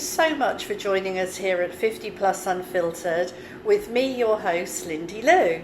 so much for joining us here at 50 Plus Unfiltered with me, your host, Lindy Lou.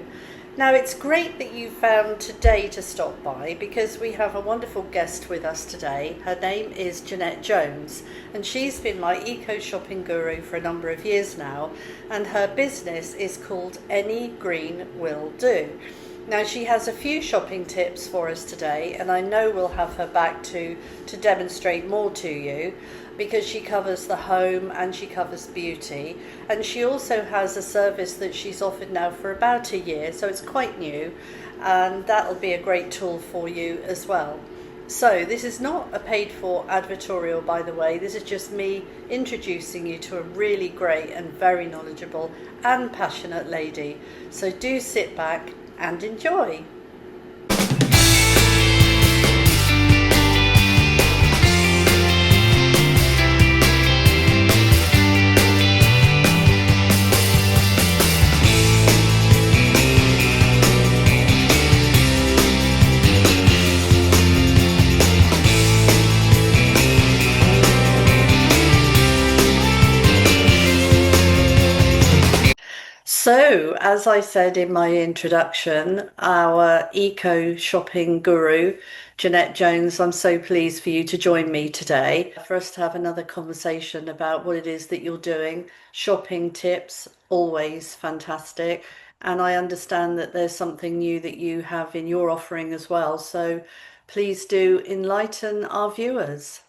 Now, it's great that you found today to stop by because we have a wonderful guest with us today. Her name is Jeannette Jones, and she's been my eco shopping guru for a number of years now, and her business is called Any Green Will Do. Now, she has a few shopping tips for us today, and I know we'll have her back to demonstrate more to you because she covers the home and she covers beauty. And she also has a service that she's offered now for about a year, so it's quite new, and that'll be a great tool for you as well. So this is not a paid for advertorial, by the way. This is just me introducing you to a really great and very knowledgeable and passionate lady. So do sit back and enjoy. So, as I said in my introduction, our eco shopping guru, Jeannette Jones, I'm so pleased for you to join me today for us to have another conversation about what it is that you're doing. Shopping tips, always fantastic. And I understand that there's something new that you have in your offering as well. So, please do enlighten our viewers.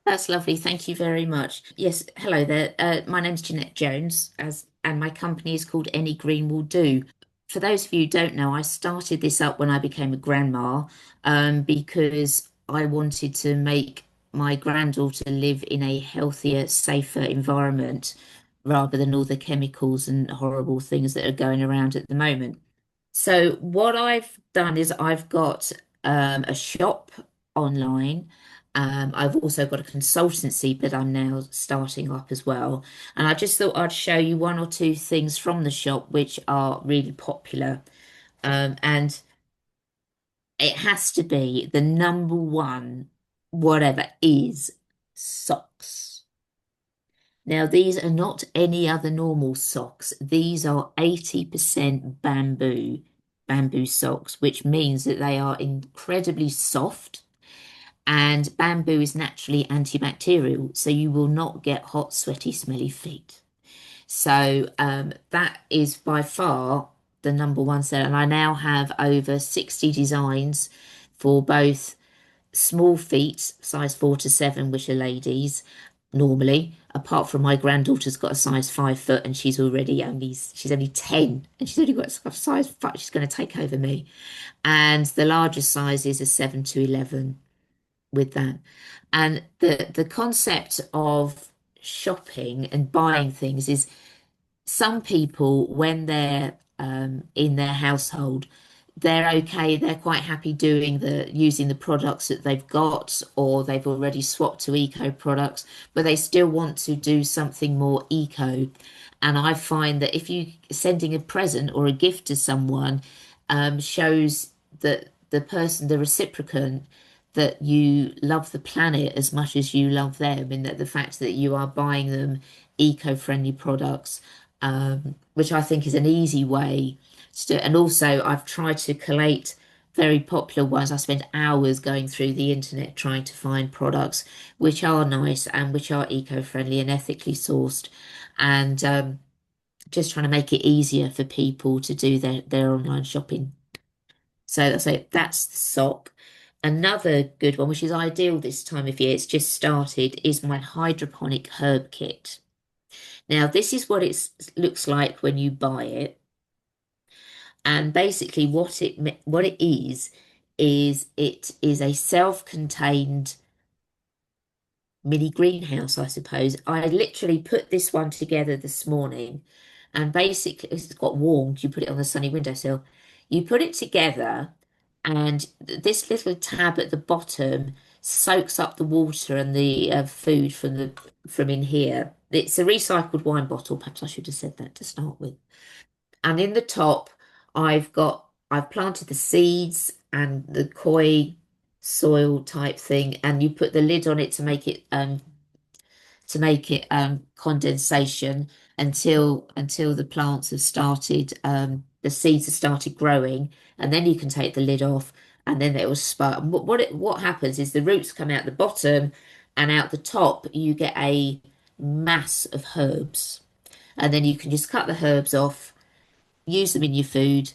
That's lovely. Thank you very much. Yes, hello there. My name's Jeanette Jones, and my company is called Any Green Will Do. For those of you who don't know, I started this up when I became a grandma, because I wanted to make my granddaughter live in a healthier, safer environment rather than all the chemicals and horrible things that are going around at the moment. So what I've done is I've got a shop online. I've also got a consultancy that I'm now starting up as well. And I just thought I'd show you one or two things from the shop which are really popular. And it has to be the number one, whatever, is socks. Now, these are not any other normal socks. These are 80% bamboo socks, which means that they are incredibly soft. And bamboo is naturally antibacterial, so you will not get hot, sweaty, smelly feet. So that is by far the number one seller. And I now have over 60 designs for both small feet, size 4 to 7, which are ladies normally, apart from my granddaughter's got a size 5 foot and she's only 10 and she's only got a size 5. She's going to take over me. And the largest size is a 7 to 11 with that. And the concept of shopping and buying things is some people, when they're in their household, they're okay, they're quite happy doing the using the products that they've got, or they've already swapped to eco products, but they still want to do something more eco. And I find that if you sending a present or a gift to someone shows that the person, the reciprocant, that you love the planet as much as you love them, and that the fact that you are buying them eco-friendly products, which I think is an easy way to do it. And also, I've tried to collate very popular ones. I spent hours going through the internet trying to find products which are nice and which are eco-friendly and ethically sourced, and just trying to make it easier for people to do their online shopping. That's the sock. Another good one, which is ideal this time of year, it's just started, is my hydroponic herb kit. Now, this is what it looks like when you buy it. And basically what it is it is a self-contained mini greenhouse, I suppose. I literally put this one together this morning, and basically it's got warmed. You put it on the sunny windowsill. You put it together, and this little tab at the bottom soaks up the water and the food from in here. It's a recycled wine bottle. Perhaps I should have said that to start with. And in the top, I've planted the seeds and the koi soil type thing, and you put the lid on it to make it to make it condensation until the plants have started, the seeds have started growing, and then you can take the lid off, and then it will sprout. And what happens is the roots come out the bottom, and out the top you get a mass of herbs, and then you can just cut the herbs off, use them in your food,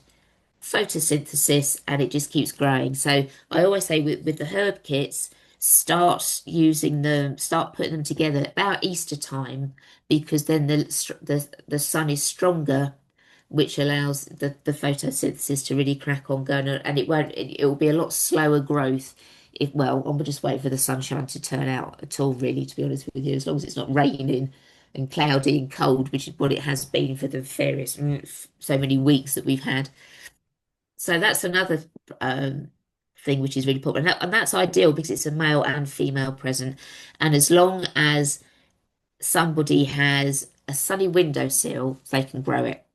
photosynthesis, and it just keeps growing. So I always say with the herb kits, start using them, start putting them together about Easter time, because then the sun is stronger, which allows the photosynthesis to really crack on going, and it will be a lot slower growth. If well, I'm just waiting for the sunshine to turn out at all, really, to be honest with you, as long as it's not raining and cloudy and cold, which is what it has been for the various so many weeks that we've had. So that's another thing which is really popular. And that's ideal because it's a male and female present. And as long as somebody has a sunny windowsill, they can grow it.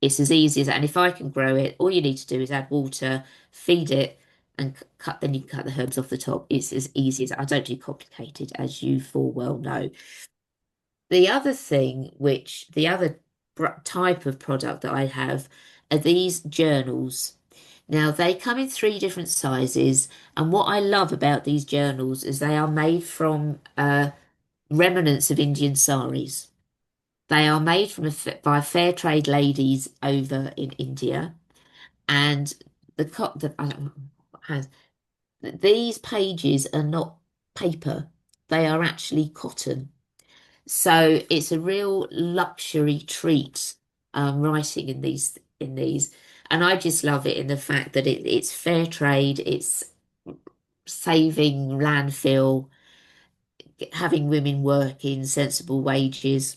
It's as easy as that. And if I can grow it, all you need to do is add water, feed it, and then you can cut the herbs off the top. It's as easy as that. I don't do complicated, as you full well know. The other thing, the other type of product that I have are these journals. Now, they come in three different sizes, and what I love about these journals is they are made from remnants of Indian saris. They are made by fair trade ladies over in India, and I don't know what has these pages are not paper; they are actually cotton. So it's a real luxury treat, writing in these, and I just love it in the fact that it's fair trade, it's saving landfill, having women working sensible wages,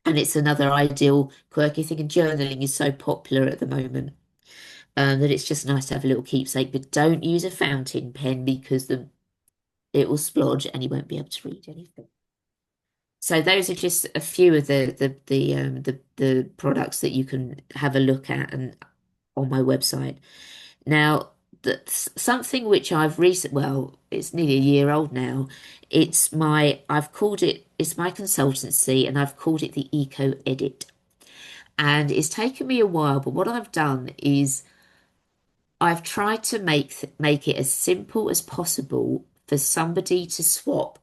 and it's another ideal quirky thing. And journaling is so popular at the moment, that it's just nice to have a little keepsake. But don't use a fountain pen because it will splodge and you won't be able to read anything. So those are just a few of the products that you can have a look at and on my website. Now, something which well, it's nearly a year old now. It's my consultancy, and I've called it the Eco Edit. And it's taken me a while, but what I've done is I've tried to make it as simple as possible for somebody to swap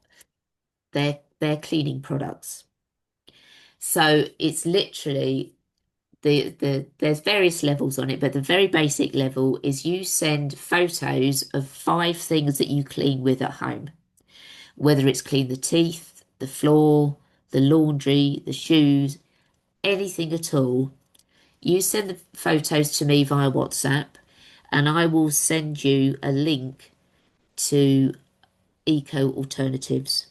their cleaning products. So it's literally there's various levels on it, but the very basic level is you send photos of 5 things that you clean with at home, whether it's clean the teeth, the floor, the laundry, the shoes, anything at all. You send the photos to me via WhatsApp, and I will send you a link to eco alternatives.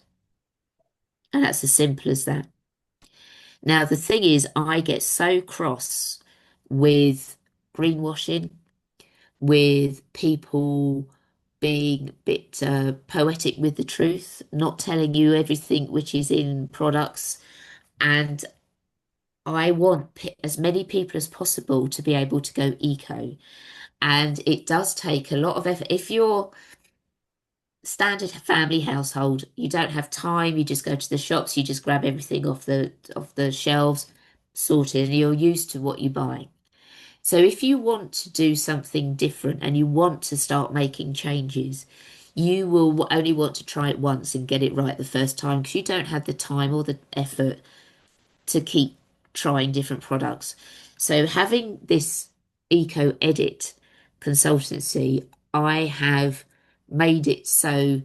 And that's as simple as that. Now, the thing is, I get so cross with greenwashing, with people being a bit poetic with the truth, not telling you everything which is in products. And I want as many people as possible to be able to go eco. And it does take a lot of effort. If you're standard family household, you don't have time, you just go to the shops, you just grab everything off the shelves, sorted, and you're used to what you buy. So if you want to do something different and you want to start making changes, you will only want to try it once and get it right the first time, because you don't have the time or the effort to keep trying different products. So having this Eco Edit consultancy, I have made it so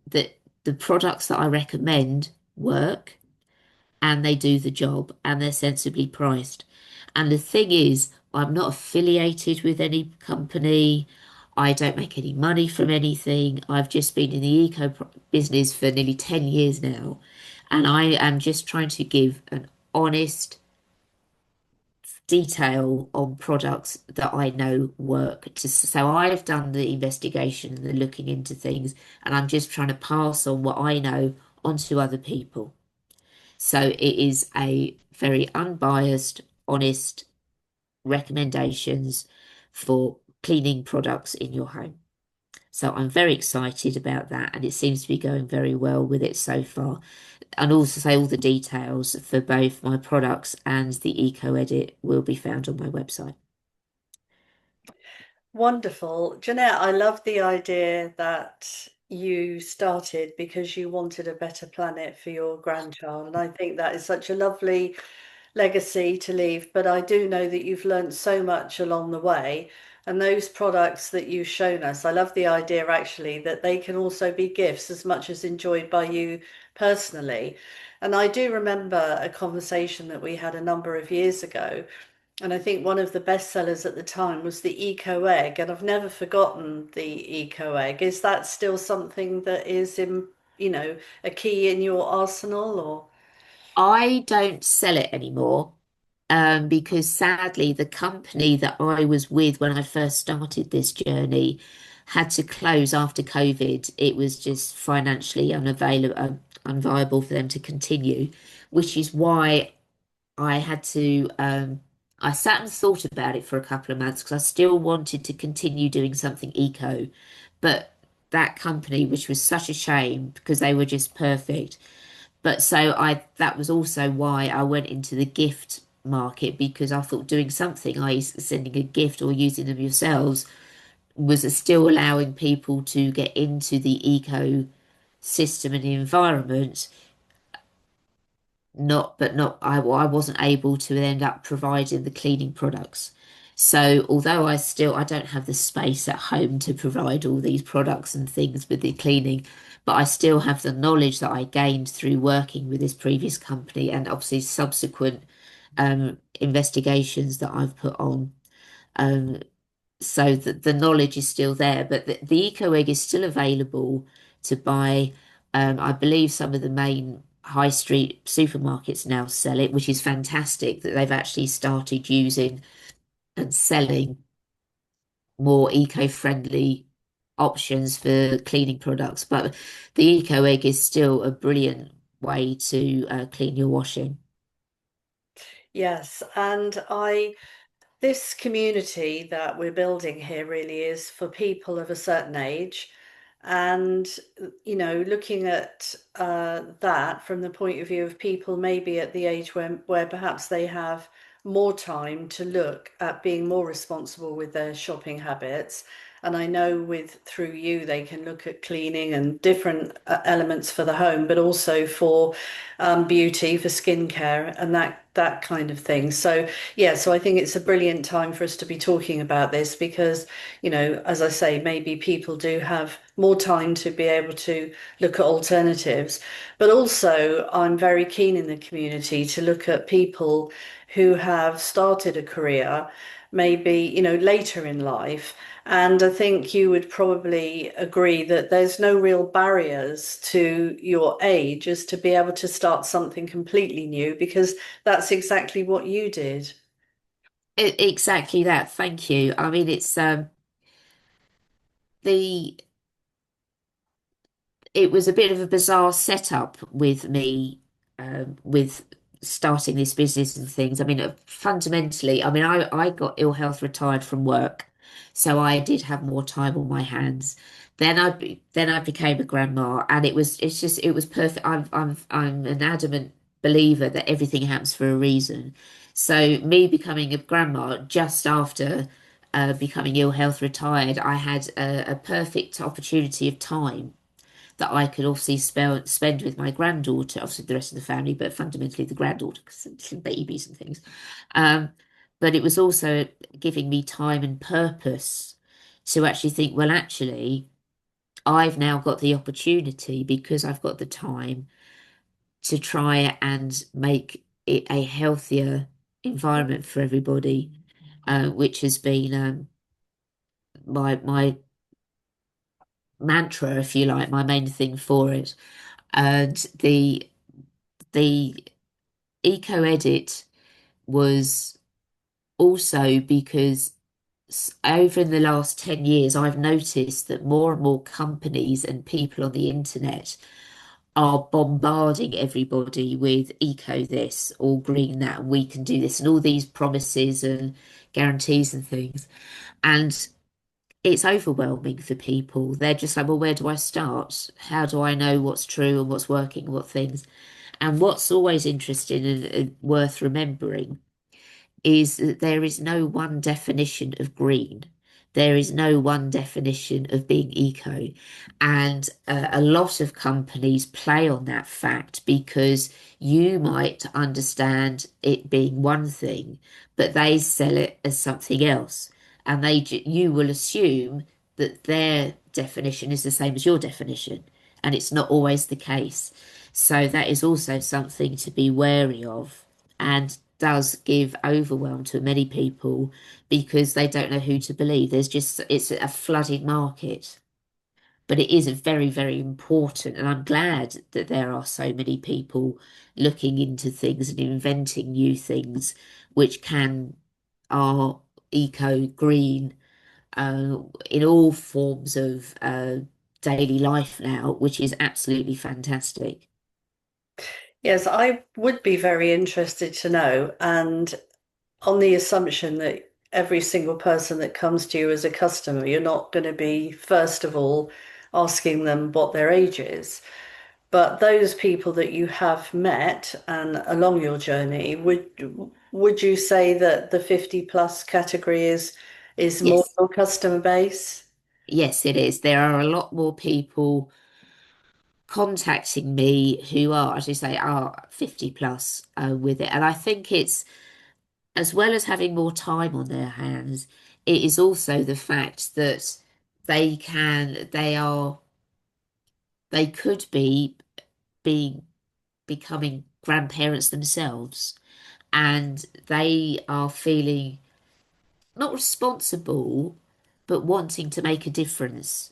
that the products that I recommend work and they do the job and they're sensibly priced. And the thing is, I'm not affiliated with any company. I don't make any money from anything. I've just been in the eco business for nearly 10 years now. And I am just trying to give an honest detail on products that I know work. So I've done the investigation and the looking into things, and I'm just trying to pass on what I know onto other people. So it is a very unbiased, honest recommendations for cleaning products in your home. So I'm very excited about that, and it seems to be going very well with it so far. And also say all the details for both my products and the eco edit will be found on my website. Wonderful. Jeanette, I love the idea that you started because you wanted a better planet for your grandchild. And I think that is such a lovely legacy to leave. But I do know that you've learned so much along the way. And those products that you've shown us, I love the idea actually that they can also be gifts as much as enjoyed by you personally. And I do remember a conversation that we had a number of years ago, and I think one of the best sellers at the time was the Eco Egg, and I've never forgotten the Eco Egg. Is that still something that is a key in your arsenal or? I don't sell it anymore because sadly, the company that I was with when I first started this journey had to close after COVID. It was just financially unavailable, unviable for them to continue, which is why I had to. I sat and thought about it for a couple of months because I still wanted to continue doing something eco, but that company, which was such a shame because they were just perfect. But so that was also why I went into the gift market because I thought doing something, i.e. sending a gift or using them yourselves, was still allowing people to get into the eco system and the environment. I wasn't able to end up providing the cleaning products. So although I don't have the space at home to provide all these products and things with the cleaning, but I still have the knowledge that I gained through working with this previous company and obviously subsequent investigations that I've put on. Um, so that the knowledge is still there, but the Eco Egg is still available to buy. I believe some of the main high street supermarkets now sell it, which is fantastic that they've actually started using and selling more eco-friendly options for cleaning products. But the Eco Egg is still a brilliant way to clean your washing. Yes, and I this community that we're building here really is for people of a certain age. And, looking at that from the point of view of people maybe at the age where perhaps they have more time to look at being more responsible with their shopping habits. And I know with through you, they can look at cleaning and different elements for the home, but also for beauty, for skincare, and that kind of thing. So yeah, so I think it's a brilliant time for us to be talking about this because, as I say, maybe people do have more time to be able to look at alternatives. But also, I'm very keen in the community to look at people who have started a career, maybe, later in life. And I think you would probably agree that there's no real barriers to your age as to be able to start something completely new because that's exactly what you did. Exactly that. Thank you. I mean, it's the it was a bit of a bizarre setup with me with starting this business and things. I mean, fundamentally, I mean, I got ill health retired from work, so I did have more time on my hands. Then I became a grandma, and it was perfect. I'm an adamant believer that everything happens for a reason. So me becoming a grandma just after becoming ill health retired, I had a perfect opportunity of time that I could obviously spend with my granddaughter, obviously the rest of the family, but fundamentally the granddaughter because some babies and things. Um, but it was also giving me time and purpose to actually think, well, actually, I've now got the opportunity because I've got the time to try and make it a healthier environment for everybody, which has been my mantra, if you like, my main thing for it. And the eco edit was also because over in the last 10 years, I've noticed that more and more companies and people on the internet are bombarding everybody with eco this or green that, and we can do this, and all these promises and guarantees and things. And it's overwhelming for people. They're just like, well, where do I start? How do I know what's true and what's working, what things? And what's always interesting and worth remembering is that there is no one definition of green. There is no one definition of being eco. And a lot of companies play on that fact because you might understand it being one thing, but they sell it as something else. And you will assume that their definition is the same as your definition. And it's not always the case. So that is also something to be wary of. And does give overwhelm to many people because they don't know who to believe. It's a flooded market. But it is a very, very important, and I'm glad that there are so many people looking into things and inventing new things which are eco green in all forms of daily life now, which is absolutely fantastic. Yes, I would be very interested to know. And on the assumption that every single person that comes to you as a customer, you're not going to be, first of all, asking them what their age is. But those people that you have met and along your journey, would you say that the 50 plus category is more Yes, your customer base? yes, it is. There are a lot more people contacting me who are, as you say, are 50 plus with it. And I think it's, as well as having more time on their hands, it is also the fact that they are, they could be becoming grandparents themselves, and they are feeling not responsible, but wanting to make a difference.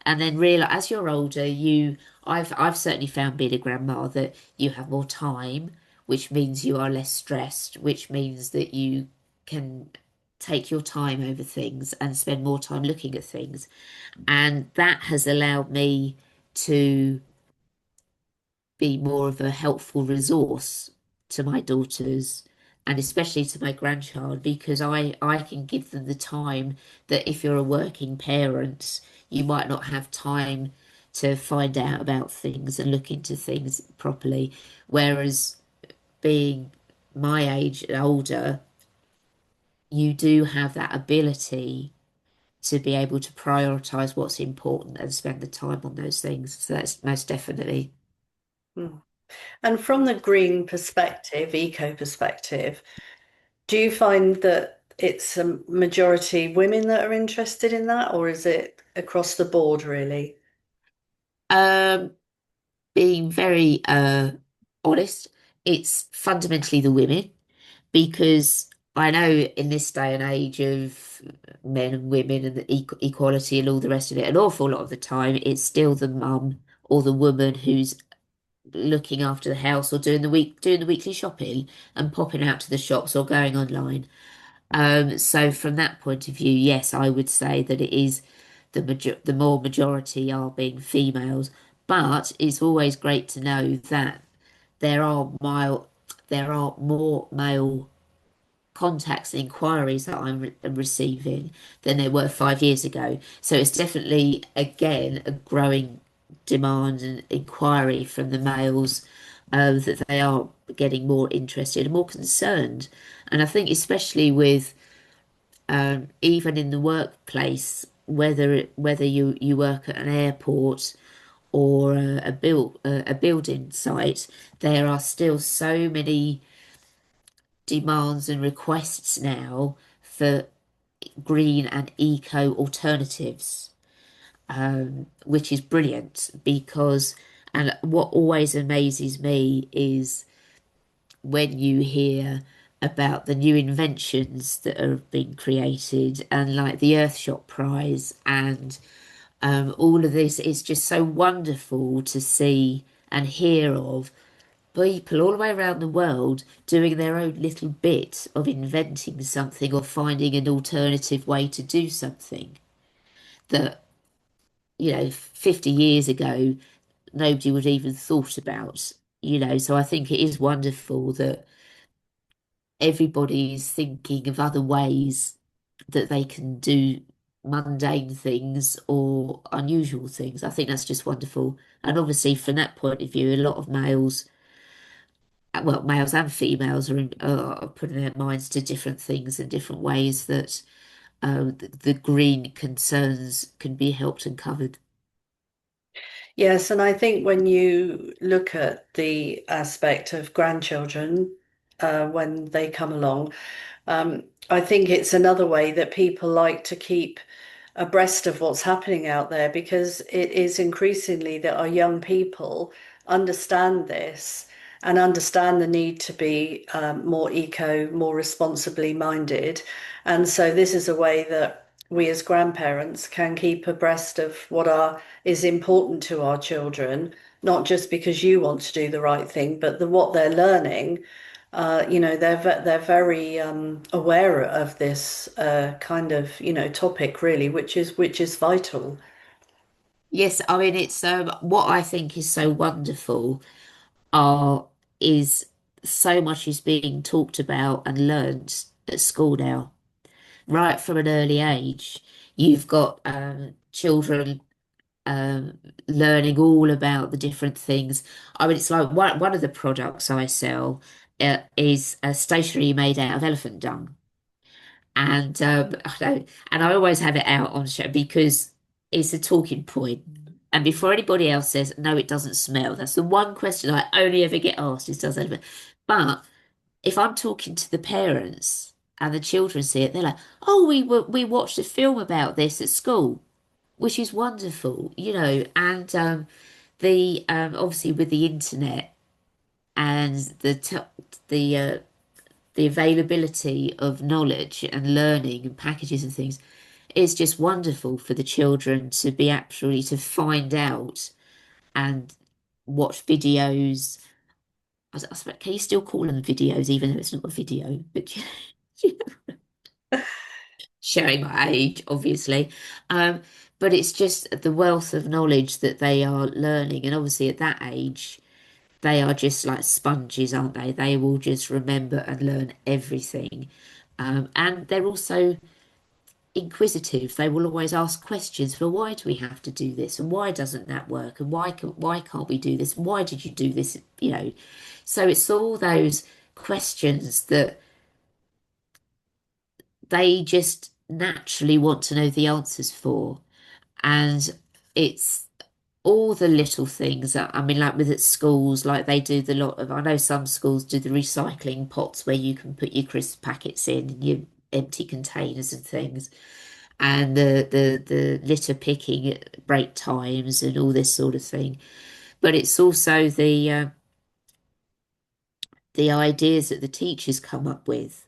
And then realize as you're older, I've certainly found being a grandma that you have more time, which means you are less stressed, which means that you can take your time over things and spend more time looking at things. And that has allowed me to be more of a helpful resource to my daughters and especially to my grandchild because I can give them the time that if you're a working parent, you might not have time to find out about things and look into things properly. Whereas being my age and older, you do have that ability to be able to prioritize what's important and spend the time on those things. So that's most definitely. Hmm. And from the green perspective, eco perspective, do you find that it's a majority women that are interested in that, or is it across the board, really? Um, Being very honest, it's fundamentally the women because I know in this day and age of men and women and the equality and all the rest of it, an awful lot of the time it's still the mum or the woman who's looking after the house or doing the weekly shopping and popping out to the shops or going online. So from that point of view, yes, I would say that it is the more majority are being females, but it's always great to know that there are there are more male contacts and inquiries that am receiving than there were 5 years ago. So it's definitely again a growing demand and inquiry from the males that they are getting more interested and more concerned. And I think especially with even in the workplace, whether you work at an airport or a building site, there are still so many demands and requests now for green and eco alternatives, which is brilliant because, and what always amazes me is when you hear about the new inventions that are being created and like the Earthshot Prize and all of this is just so wonderful to see and hear of people all the way around the world doing their own little bit of inventing something or finding an alternative way to do something that, 50 years ago, nobody would even thought about, So I think it is wonderful that everybody is thinking of other ways that they can do. mundane things or unusual things. I think that's just wonderful. And obviously, from that point of view, a lot of males, well, males and females are putting their minds to different things in different ways that the green concerns can be helped and covered. Yes, and I think when you look at the aspect of grandchildren when they come along, I think it's another way that people like to keep abreast of what's happening out there because it is increasingly that our young people understand this and understand the need to be more eco, more responsibly minded. And so this is a way that we as grandparents can keep abreast of what is important to our children, not just because you want to do the right thing, but what they're learning. They're very aware of this kind of topic really, which is vital. Yes, I mean it's what I think is so wonderful are is so much is being talked about and learnt at school now, right from an early age. You've got children learning all about the different things. I mean, it's like one of the products I sell is a stationery made out of elephant dung. And and I always have it out on show because it's a talking point. And before anybody else says, no, it doesn't smell, that's the one question I only ever get asked is, does it? But if I'm talking to the parents and the children see it, they're like, oh, we watched a film about this at school, which is wonderful, and the obviously with the internet and the availability of knowledge and learning and packages and things, it's just wonderful for the children to be actually to find out and watch videos. Can you still call them videos, even though it's not a video? But showing my age, obviously. Um, but it's just the wealth of knowledge that they are learning, and obviously at that age, they are just like sponges, aren't they? They will just remember and learn everything. And they're also inquisitive. They will always ask questions for why do we have to do this and why doesn't that work and why can't we do this? Why did you do this? So it's all those questions that they just naturally want to know the answers for. And it's all the little things that, I mean, like with at schools, like they do the lot of, I know some schools do the recycling pots where you can put your crisp packets in and your empty containers and things, and the litter picking at break times and all this sort of thing. But it's also the ideas that the teachers come up with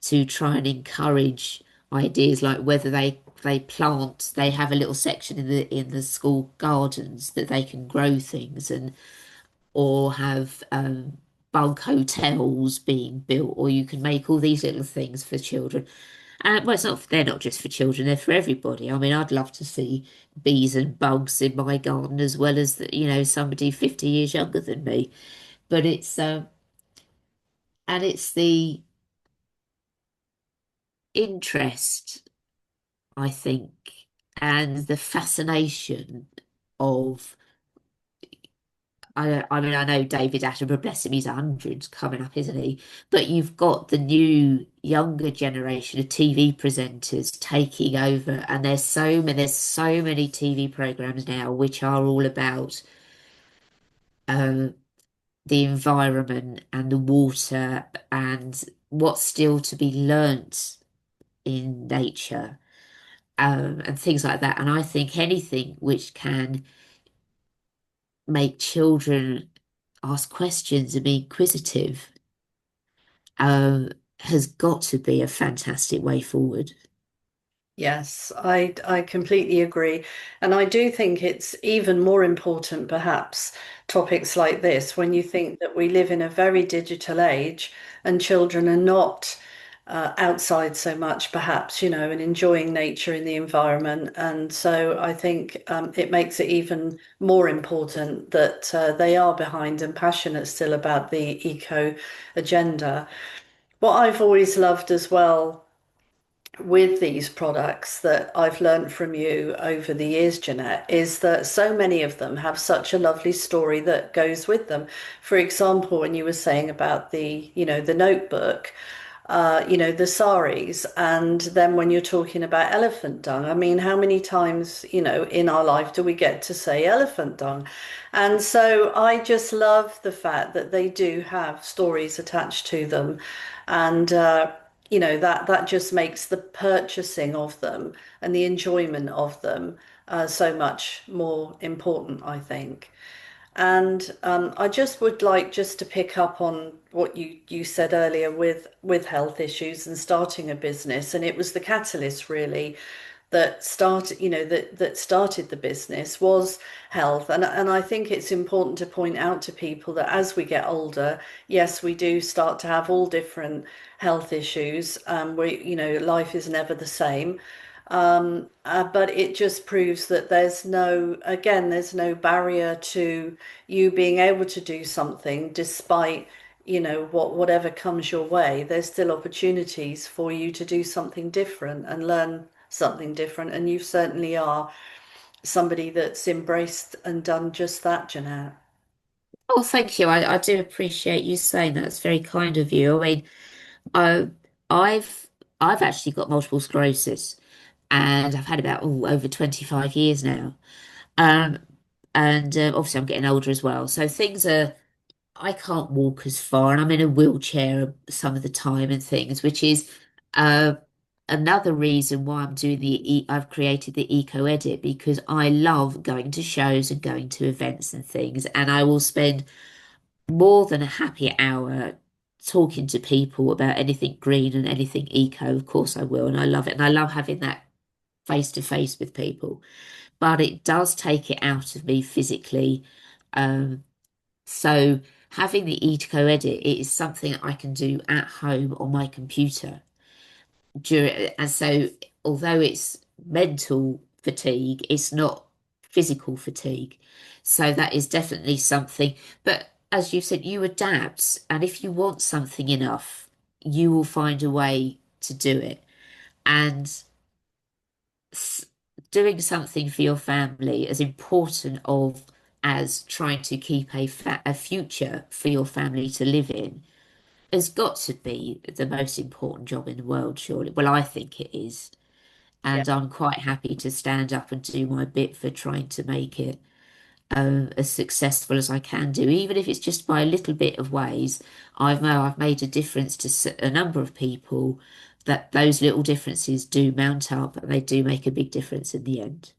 to try and encourage ideas like whether they plant, they have a little section in the school gardens that they can grow things, and or have bug hotels being built, or you can make all these little things for children. And well, they're not just for children, they're for everybody. I mean, I'd love to see bees and bugs in my garden as well as somebody 50 years younger than me. But it's and it's the interest, I think, and the fascination of. I mean, I know David Attenborough, bless him, he's 100 coming up, isn't he? But you've got the new younger generation of TV presenters taking over, and there's so many TV programs now which are all about um, the environment and the water and what's still to be learnt in nature, and things like that. And I think anything which can make children ask questions and be inquisitive um, has got to be a fantastic way forward. Yes, I completely agree. And I do think it's even more important, perhaps, topics like this, when you think that we live in a very digital age and children are not outside so much, perhaps, and enjoying nature in the environment. And so I think it makes it even more important that they are behind and passionate still about the eco agenda. What I've always loved as well with these products that I've learned from you over the years, Jeanette, is that so many of them have such a lovely story that goes with them. For example, when you were saying about the notebook, the saris, and then when you're talking about elephant dung, I mean, how many times, in our life do we get to say elephant dung? And so I just love the fact that they do have stories attached to them. And, that just makes the purchasing of them and the enjoyment of them so much more important, I think. And I just would like just to pick up on what you said earlier with health issues and starting a business, and it was the catalyst really that started the business was health. And I think it's important to point out to people that as we get older, yes, we do start to have all different health issues. Life is never the same. But it just proves that there's no barrier to you being able to do something despite, whatever comes your way. There's still opportunities for you to do something different and learn something different. And you certainly are somebody that's embraced and done just that, Jeanette. Oh, thank you. I do appreciate you saying that. It's very kind of you. I mean, I, I've I've actually got multiple sclerosis, and I've had about over 25 years now. Um, and obviously I'm getting older as well. So things are, I can't walk as far, and I'm in a wheelchair some of the time and things, which is uh, another reason why I've created the Eco Edit, because I love going to shows and going to events and things, and I will spend more than a happy hour talking to people about anything green and anything eco. Of course I will, and I love it, and I love having that face to face with people. But it does take it out of me physically. Um, so having the Eco Edit, it is something I can do at home on my computer. And so although it's mental fatigue, it's not physical fatigue. So that is definitely something. But as you said, you adapt, and if you want something enough, you will find a way to do it. And s- doing something for your family as important of as trying to keep a future for your family to live in has got to be the most important job in the world, surely. Well, I think it is. Yeah. And I'm quite happy to stand up and do my bit for trying to make it as successful as I can do, even if it's just by a little bit of ways. I know I've made a difference to a number of people, that those little differences do mount up and they do make a big difference in the end.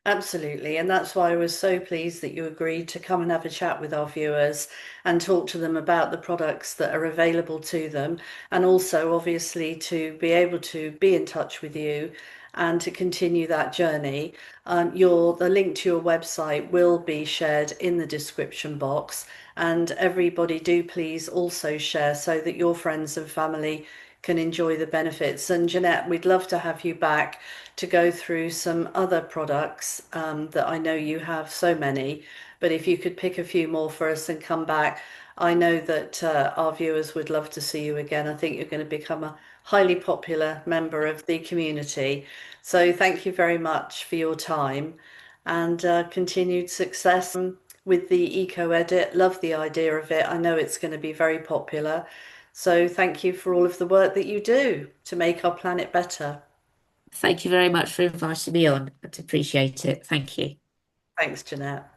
Absolutely. And that's why I was so pleased that you agreed to come and have a chat with our viewers and talk to them about the products that are available to them. And also, obviously, to be able to be in touch with you and to continue that journey. The link to your website will be shared in the description box. And everybody do please also share so that your friends and family can enjoy the benefits. And Jeanette, we'd love to have you back to go through some other products that I know you have so many, but if you could pick a few more for us and come back, I know that our viewers would love to see you again. I think you're going to become a highly popular member of the community. So thank you very much for your time and continued success with the Eco Edit. Love the idea of it. I know it's going to be very popular. So thank you for all of the work that you do to make our planet better. Thank you very much for inviting me on. I appreciate it. Thank you. Thanks, Jeanette.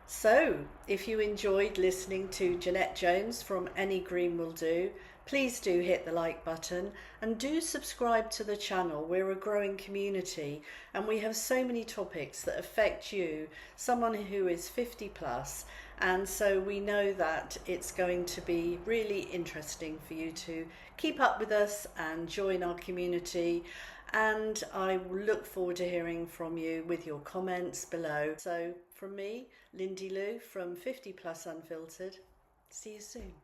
So, if you enjoyed listening to Jeannette Jones from Any Green Will Do, please do hit the like button and do subscribe to the channel. We're a growing community and we have so many topics that affect you, someone who is 50 plus. And so we know that it's going to be really interesting for you to keep up with us and join our community. And I look forward to hearing from you with your comments below. So, from me, Lindy Lou from 50 Plus Unfiltered, see you soon.